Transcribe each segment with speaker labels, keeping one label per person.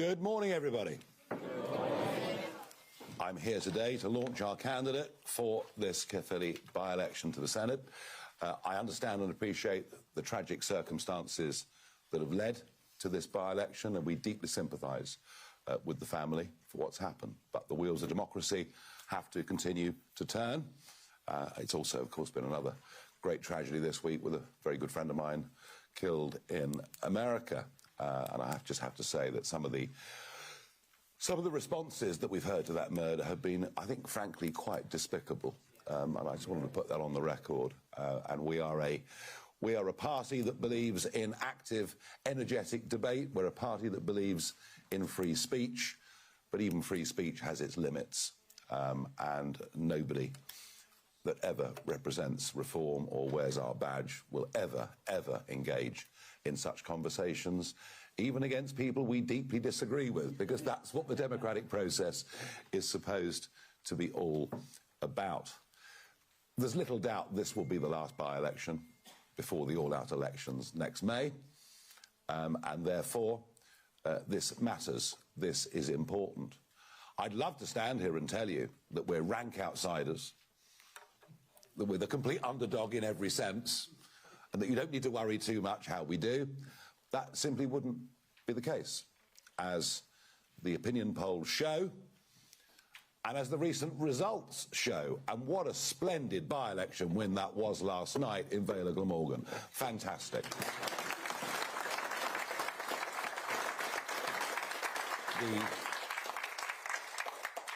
Speaker 1: Good morning, everybody. I'm here today to launch our candidate for this Caerphilly by-election to the Senate. I understand and appreciate the tragic circumstances that have led to this by-election, and we deeply sympathise with the family for what's happened. But the wheels of democracy have to continue to turn. It's also, of course, been another great tragedy this week with a very good friend of mine killed in America. And I just have to say that some of the responses that we've heard to that murder have been, I think, frankly, quite despicable. And I just wanted to put that on the record. And we are a party that believes in active, energetic debate. We're a party that believes in free speech. But even free speech has its limits. And nobody that ever represents reform or wears our badge will ever engage in such conversations, even against people we deeply disagree with, because that's what the democratic process is supposed to be all about. There's little doubt this will be the last by-election before the all-out elections next May, and therefore this matters. This is important. I'd love to stand here and tell you that we're rank outsiders, that we're the complete underdog in every sense, and that you don't need to worry too much how we do. That simply wouldn't be the case, as the opinion polls show, and as the recent results show. And what a splendid by-election win that was last night in Vale of Glamorgan. Fantastic.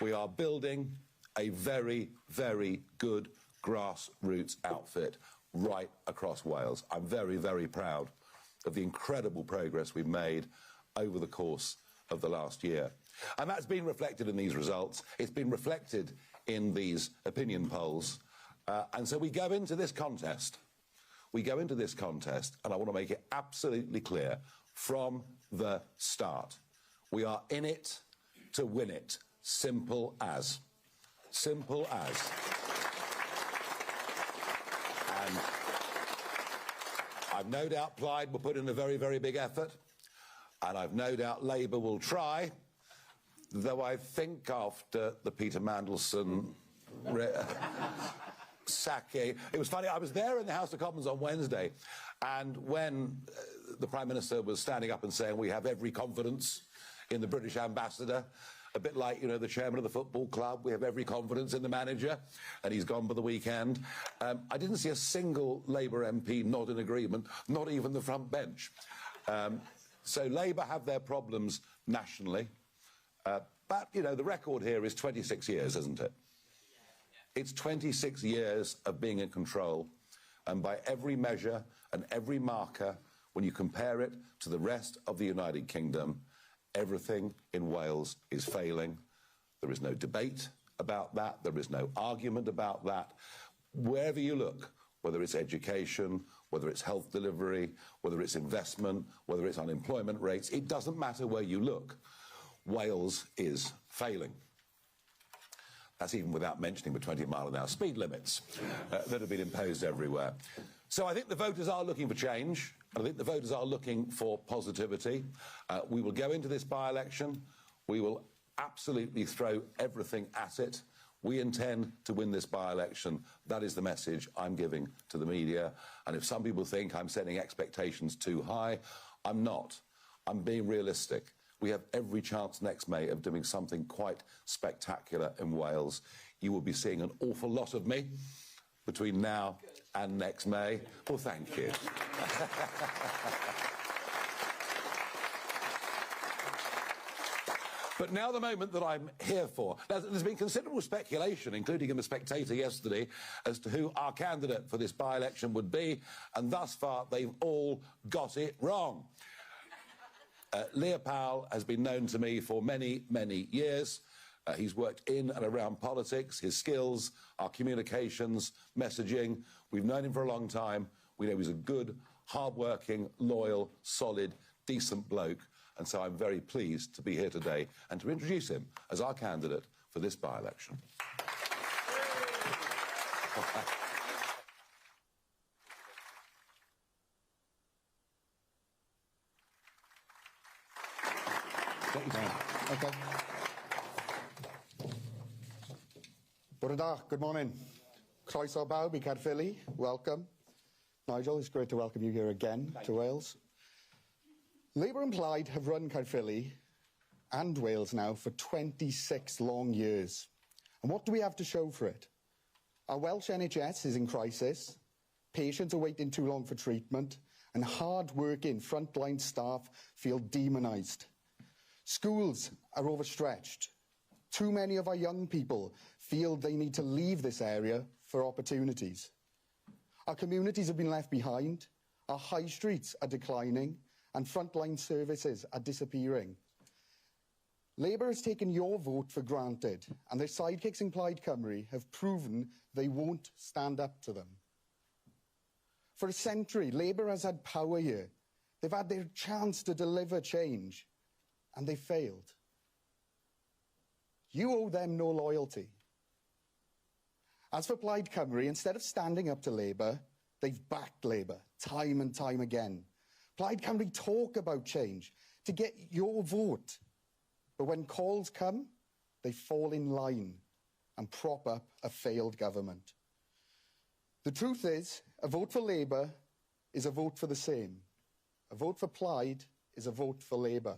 Speaker 1: We are building a very, very good grassroots outfit right across Wales. I'm very, very proud of the incredible progress we've made over the course of the last year. And that's been reflected in these results. It's been reflected in these opinion polls. And so we go into this contest. And I want to make it absolutely clear from the start. We are in it to win it. Simple as. Simple as. And I've no doubt Plaid will put in a very, very big effort, and I've no doubt Labour will try, though I think after the Peter Mandelson sacking... It was funny, I was there in the House of Commons on Wednesday, and when the Prime Minister was standing up and saying we have every confidence in the British ambassador, a bit like, you know, the chairman of the football club, we have every confidence in the manager, and he's gone for the weekend. I didn't see a single Labour MP nod in agreement, not even the front bench. So Labour have their problems nationally, but, you know, the record here is 26 years, isn't it? It's 26 years of being in control, and by every measure and every marker, when you compare it to the rest of the United Kingdom, everything in Wales is failing. There is no debate about that. There is no argument about that. Wherever you look, whether it's education, whether it's health delivery, whether it's investment, whether it's unemployment rates, it doesn't matter where you look. Wales is failing. That's even without mentioning the 20-mile-an-hour speed limits that have been imposed everywhere. So I think the voters are looking for change. I think the voters are looking for positivity. We will go into this by-election. We will absolutely throw everything at it. We intend to win this by-election. That is the message I'm giving to the media. And if some people think I'm setting expectations too high, I'm not. I'm being realistic. We have every chance next May of doing something quite spectacular in Wales. You will be seeing an awful lot of me between now and next May. Well, thank you. But now the moment that I'm here for. Now, there's been considerable speculation, including in The Spectator yesterday, as to who our candidate for this by-election would be, and thus far they've all got it wrong. Lear Powell has been known to me for many, many years. He's worked in and around politics. His skills, our communications, messaging, we've known him for a long time. We know he's a good, hard-working, loyal, solid, decent bloke. And so I'm very pleased to be here today and to introduce him as our candidate for this by-election.
Speaker 2: Okay. Bore da, good morning. Croeso bawb I Caerphilly, welcome. Nigel, it's great to welcome you here again to Wales. Labour and Plaid have run Caerphilly and Wales now for 26 long years. And what do we have to show for it? Our Welsh NHS is in crisis, patients are waiting too long for treatment, and hard-working frontline staff feel demonised. Schools are overstretched. Too many of our young people feel they need to leave this area for opportunities. Our communities have been left behind, our high streets are declining, and frontline services are disappearing. Labour has taken your vote for granted, and their sidekicks in Plaid Cymru have proven they won't stand up to them. For a century, Labour has had power here. They've had their chance to deliver change, and they failed. You owe them no loyalty. As for Plaid Cymru, instead of standing up to Labour, they've backed Labour time and time again. Plaid Cymru talk about change to get your vote. But when calls come, they fall in line and prop up a failed government. The truth is, a vote for Labour is a vote for the same. A vote for Plaid is a vote for Labour.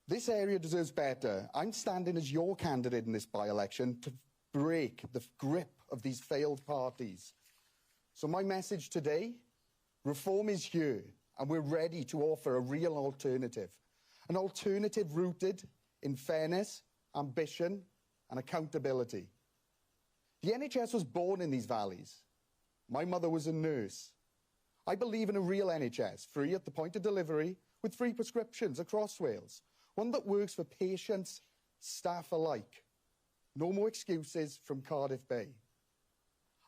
Speaker 2: This area deserves better. I'm standing as your candidate in this by-election to break the grip of these failed parties. So my message today, reform is here, and we're ready to offer a real alternative. An alternative rooted in fairness, ambition, and accountability. The NHS was born in these valleys. My mother was a nurse. I believe in a real NHS, free at the point of delivery, with free prescriptions across Wales. One that works for patients, staff alike. No more excuses from Cardiff Bay.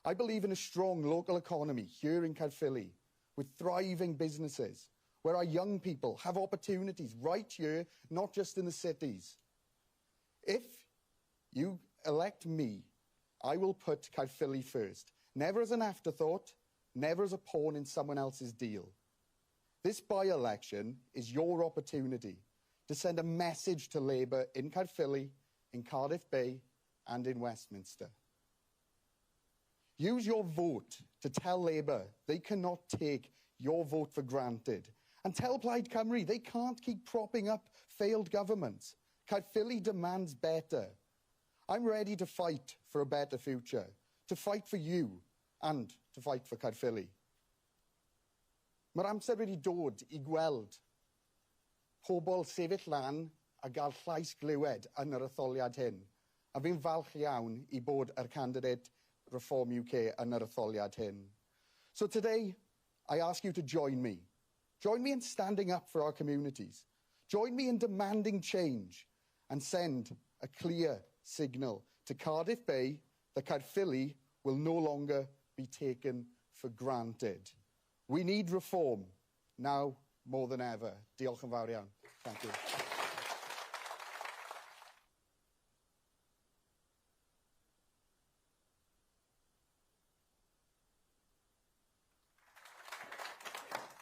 Speaker 2: I believe in a strong local economy here in Caerphilly, with thriving businesses, where our young people have opportunities right here, not just in the cities. If you elect me, I will put Caerphilly first, never as an afterthought, never as a pawn in someone else's deal. This by-election is your opportunity to send a message to Labour in Caerphilly, in Cardiff Bay, and in Westminster. Use your vote to tell Labour they cannot take your vote for granted. And tell Plaid Cymru they can't keep propping up failed governments. Caerphilly demands better. I'm ready to fight for a better future, to fight for you, and to fight for Caerphilly. Mae'r amser wedi dod I gweld pobl sefyll lan a gael llais glywed yn yr etholiad hyn. A fi'n falch iawn I bod yr candidate Reform UK yn yr etholiad hyn. So today, I ask you to join me. Join me in standing up for our communities. Join me in demanding change and send a clear signal to Cardiff Bay that Caerphilly will no longer be taken for granted. We need reform now more than ever. Diolch yn fawr iawn. Thank you.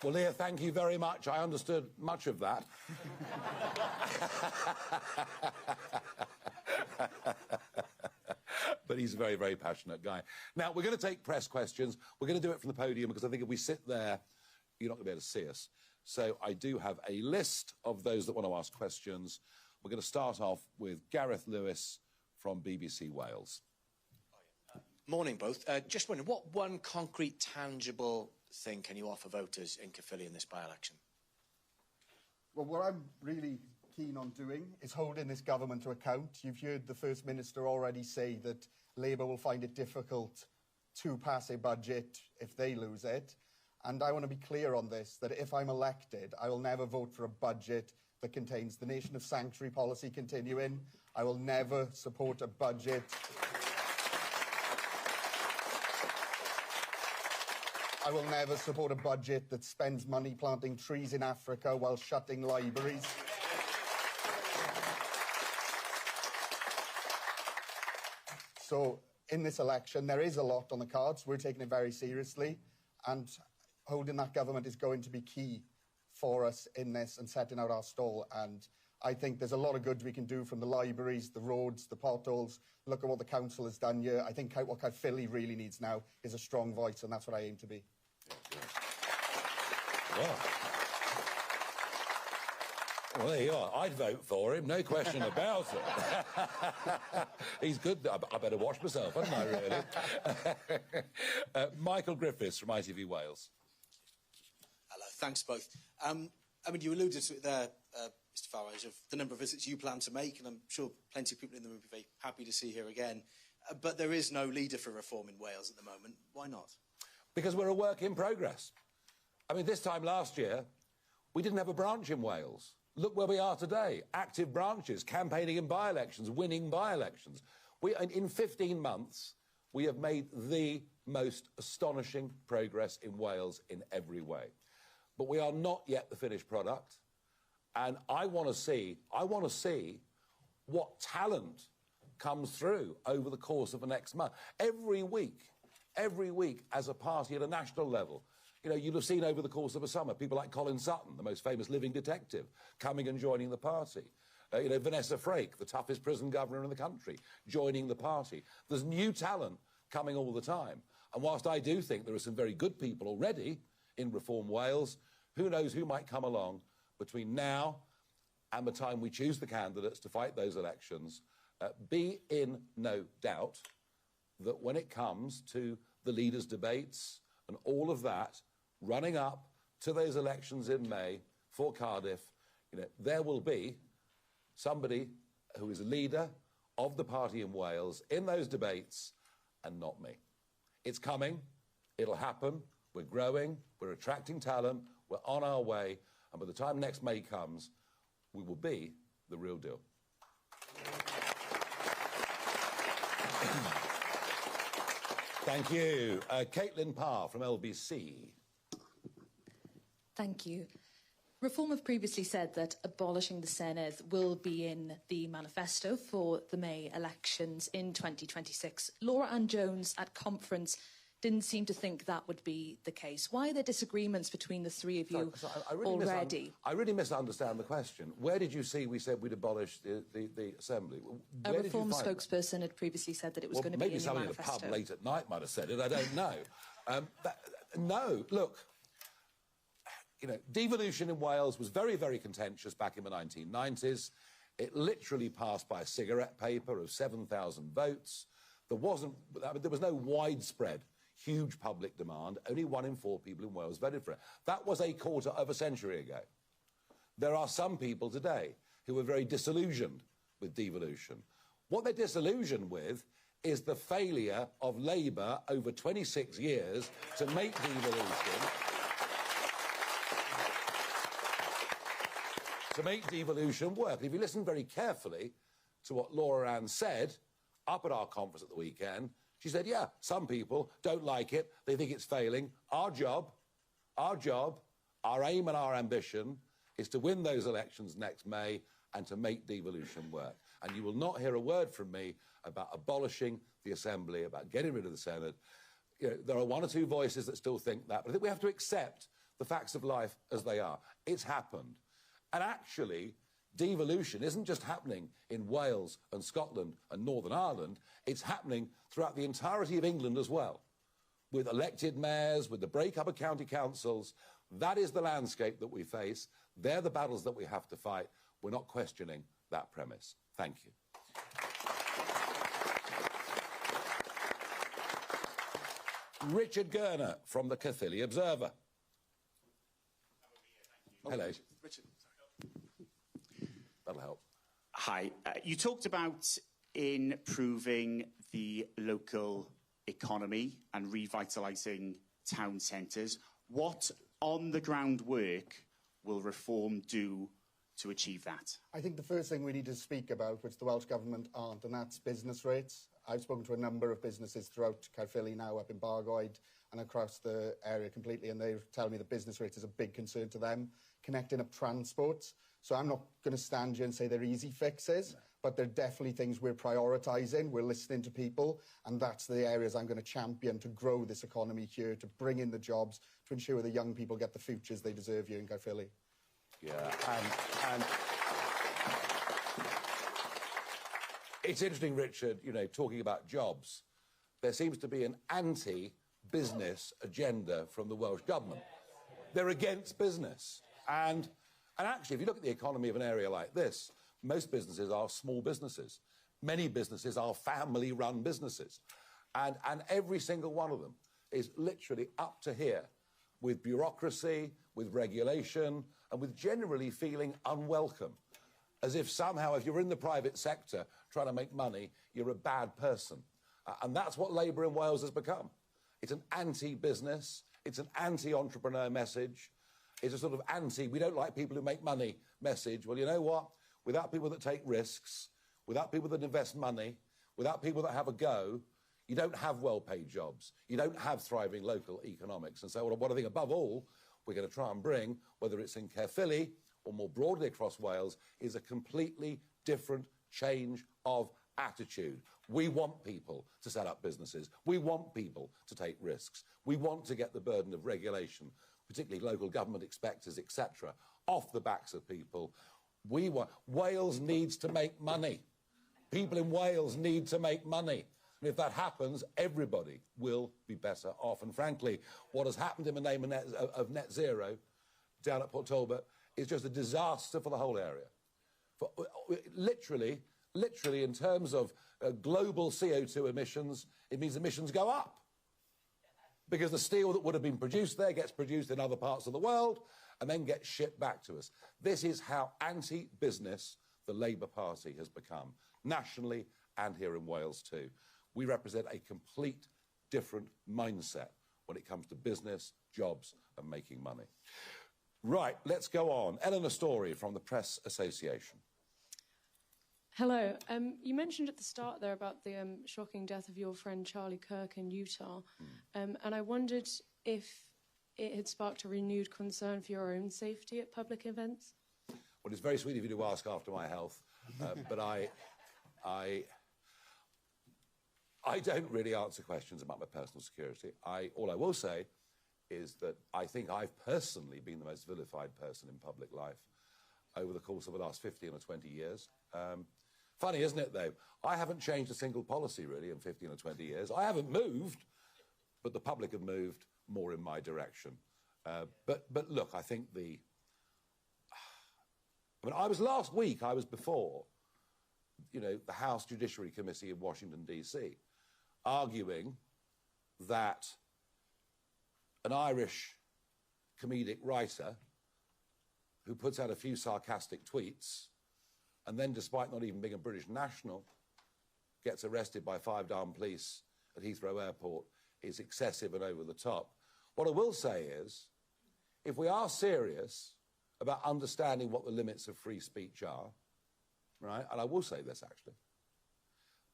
Speaker 1: Well, Leah, thank you very much. I understood much of that. But he's a very, very passionate guy. Now, we're going to take press questions. We're going to do it from the podium because I think if we sit there, you're not going to be able to see us. So I do have a list of those that want to ask questions. We're going to start off with Gareth Lewis from BBC Wales.
Speaker 3: Morning, both. Just wondering, what one concrete, tangible thing can you offer voters in Caerphilly in this by-election?
Speaker 2: Well, what I'm really keen on doing is holding this government to account. You've heard the First Minister already say that Labour will find it difficult to pass a budget if they lose it. And I want to be clear on this, that if I'm elected, I will never vote for a budget that contains the nation of sanctuary policy continuing. I will never support a budget... I will never support a budget that spends money planting trees in Africa while shutting libraries. So, in this election, there is a lot on the cards. We're taking it very seriously, and holding that government is going to be key for us in this and setting out our stall. And I think there's a lot of good we can do, from the libraries, the roads, the potholes. Look at what the council has done here. I think what Caerphilly really needs now is a strong voice, and that's what I aim to be.
Speaker 1: Well, there you are. I'd vote for him, no question about it. He's good. I better watch myself, hadn't I, really? Michael Griffiths from ITV Wales.
Speaker 4: Hello, thanks both. I mean, you alluded to it there, Mr Farage, of the number of visits you plan to make, and I'm sure plenty of people in the room would be very happy to see you here again. But there is no leader for reform in Wales at the moment. Why not?
Speaker 1: Because we're a work in progress. I mean, this time last year, we didn't have a branch in Wales. Look where we are today. Active branches, campaigning in by-elections, winning by-elections. In 15 months, we have made the most astonishing progress in Wales in every way. But we are not yet the finished product. And I want to see what talent comes through over the course of the next month. Every week, as a party at a national level, you know, you'll have seen over the course of a summer people like Colin Sutton, the most famous living detective, coming and joining the party. You know, Vanessa Frake, the toughest prison governor in the country, joining the party. There's new talent coming all the time. And whilst I do think there are some very good people already in Reform Wales, who knows who might come along between now and the time we choose the candidates to fight those elections. Be in no doubt that when it comes to the leaders' debates and all of that, running up to those elections in May for Cardiff, you know, there will be somebody who is a leader of the party in Wales in those debates, and not me. It's coming. It'll happen. We're growing. We're attracting talent. We're on our way. And by the time next May comes, we will be the real deal. Thank you. Caitlin Parr from LBC.
Speaker 5: Thank you. Reform have previously said that abolishing the Senedd will be in the manifesto for the May elections in 2026. Laura Ann Jones at conference didn't seem to think that would be the case. Why are there disagreements between the three of you already?
Speaker 1: I really misunderstand the question. Where did you see we said we'd abolish the Assembly?
Speaker 5: A Reform spokesperson had previously said that it was going to be in the manifesto.
Speaker 1: Maybe somebody in a pub late at night might have said it, I don't know. No, look, you know, devolution in Wales was very, very contentious back in the 1990s. It literally passed by a cigarette paper of 7,000 votes. There was no widespread, huge public demand. Only 1 in 4 people in Wales voted for it. That was a quarter of a century ago. There are some people today who are very disillusioned with devolution. What they're disillusioned with is the failure of Labour over 26 years to make devolution work. If you listen very carefully to what Laura Ann said up at our conference at the weekend, she said, yeah, some people don't like it. They think it's failing. Our job, our aim and our ambition is to win those elections next May and to make devolution work. And you will not hear a word from me about abolishing the Assembly, about getting rid of the Senedd. You know, there are 1 or 2 voices that still think that, but I think we have to accept the facts of life as they are. It's happened. And actually, devolution isn't just happening in Wales and Scotland and Northern Ireland, it's happening throughout the entirety of England as well, with elected mayors, with the breakup of county councils. That is the landscape that we face. They're the battles that we have to fight. We're not questioning that premise. Thank you. Richard Gurner from the Caerphilly Observer. Hello.
Speaker 4: Richard.
Speaker 1: That'll help.
Speaker 6: Hi. You talked about improving the local economy and revitalising town centres. What on-the-ground work will Reform do to achieve that?
Speaker 2: I think the first thing we need to speak about, which the Welsh Government aren't, and that's business rates. I've spoken to a number of businesses throughout Caerphilly now, up in Bargoed and across the area completely, and they tell me the business rate is a big concern to them, connecting up transport. So I'm not going to stand here and say they're easy fixes, but they're definitely things we're prioritising. We're listening to people, and that's the areas I'm going to champion to grow this economy here, to bring in the jobs, to ensure the young people get the futures they deserve here in Caerphilly.
Speaker 1: Yeah, and it's interesting, Richard, you know, talking about jobs. There seems to be an anti-business agenda from the Welsh Government. They're against business. And actually, if you look at the economy of an area like this, most businesses are small businesses. Many businesses are family-run businesses. And every single one of them is literally up to here with bureaucracy, with regulation, and with generally feeling unwelcome. As if somehow, if you're in the private sector trying to make money, you're a bad person. And that's what Labour in Wales has become. It's an anti-business, it's an anti-entrepreneur message, it's a sort of we don't like people who make money message. Well, you know what? Without people that take risks, without people that invest money, without people that have a go, you don't have well-paid jobs. You don't have thriving local economics. And so what I think above all we're going to try and bring, whether it's in Caerphilly or more broadly across Wales, is a completely different change of attitude. We want people to set up businesses. We want people to take risks. We want to get the burden of regulation, particularly local government inspectors, etc., off the backs of people. Wales needs to make money. People in Wales need to make money. And if that happens, everybody will be better off. And frankly, what has happened in the name of net zero down at Port Talbot is just a disaster for the whole area. Literally, in terms of global CO2 emissions, it means emissions go up. Because the steel that would have been produced there gets produced in other parts of the world and then gets shipped back to us. This is how anti-business the Labour Party has become, nationally and here in Wales too. We represent a complete different mindset when it comes to business, jobs and making money. Right, let's go on. Eleanor Story from the Press Association.
Speaker 7: Hello. You mentioned at the start there about the shocking death of your friend Charlie Kirk in Utah. And I wondered if it had sparked a renewed concern for your own safety at public events?
Speaker 1: Well, it's very sweet of you to ask after my health, but I don't really answer questions about my personal security. All I will say is that I think I've personally been the most vilified person in public life over the course of the last 15 or 20 years. Funny, isn't it, though? I haven't changed a single policy, really, in 15 or 20 years. I haven't moved, but the public have moved more in my direction. But look, I think last week, I was before, you know, the House Judiciary Committee in Washington, D.C., arguing that an Irish comedic writer who puts out a few sarcastic tweets and then, despite not even being a British national, gets arrested by 5 armed police at Heathrow Airport is excessive and over the top. What I will say is, if we are serious about understanding what the limits of free speech are, right, and I will say this actually,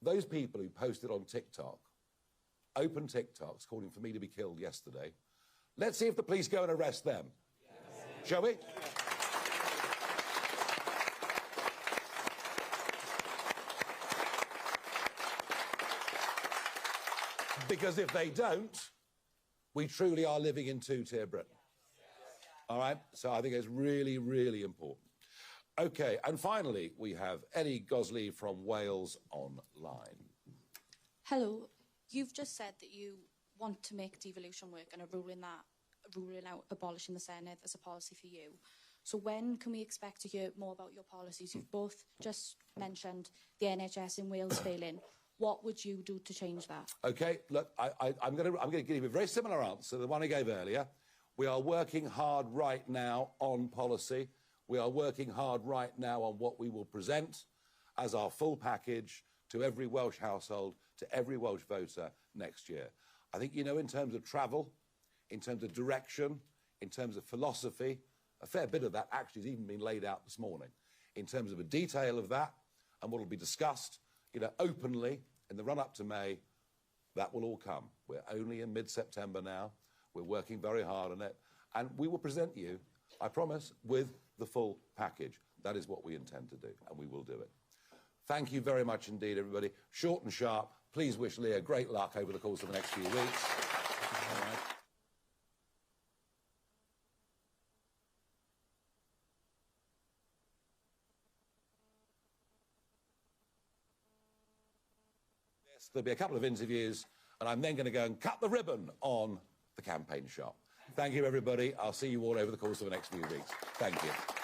Speaker 1: those people who posted on TikTok, open TikToks calling for me to be killed yesterday, let's see if the police go and arrest them. Yes. Shall we? Because if they don't, we truly are living in two-tier Britain. All right? So I think it's really, really important. OK, and finally, we have Ellie Gosley from Wales Online.
Speaker 8: Hello. You've just said that you want to make devolution work and are ruling out abolishing the Senedd as a policy for you. So when can we expect to hear more about your policies? You've both just mentioned the NHS in Wales failing. What would you do to change that? OK, look, I'm going to give you a very similar answer to the one I gave earlier. We are working hard right now on policy. We are working hard right now on what we will present as our full package to every Welsh household, to every Welsh voter next year. I think, you know, in terms of travel, in terms of direction, in terms of philosophy, a fair bit of that actually has even been laid out this morning. In terms of a detail of that and what will be discussed, you know, openly in the run-up to May, that will all come. We're only in mid-September now. We're working very hard on it. And we will present you, I promise, with the full package. That is what we intend to do, and we will do it. Thank you very much indeed, everybody. Short and sharp. Please wish Leah great luck over the course of the next few weeks. All right.
Speaker 1: Yes, there'll be a couple of interviews, and I'm then going to go and cut the ribbon on the campaign shop. Thank you, everybody. I'll see you all over the course of the next few weeks. Thank you.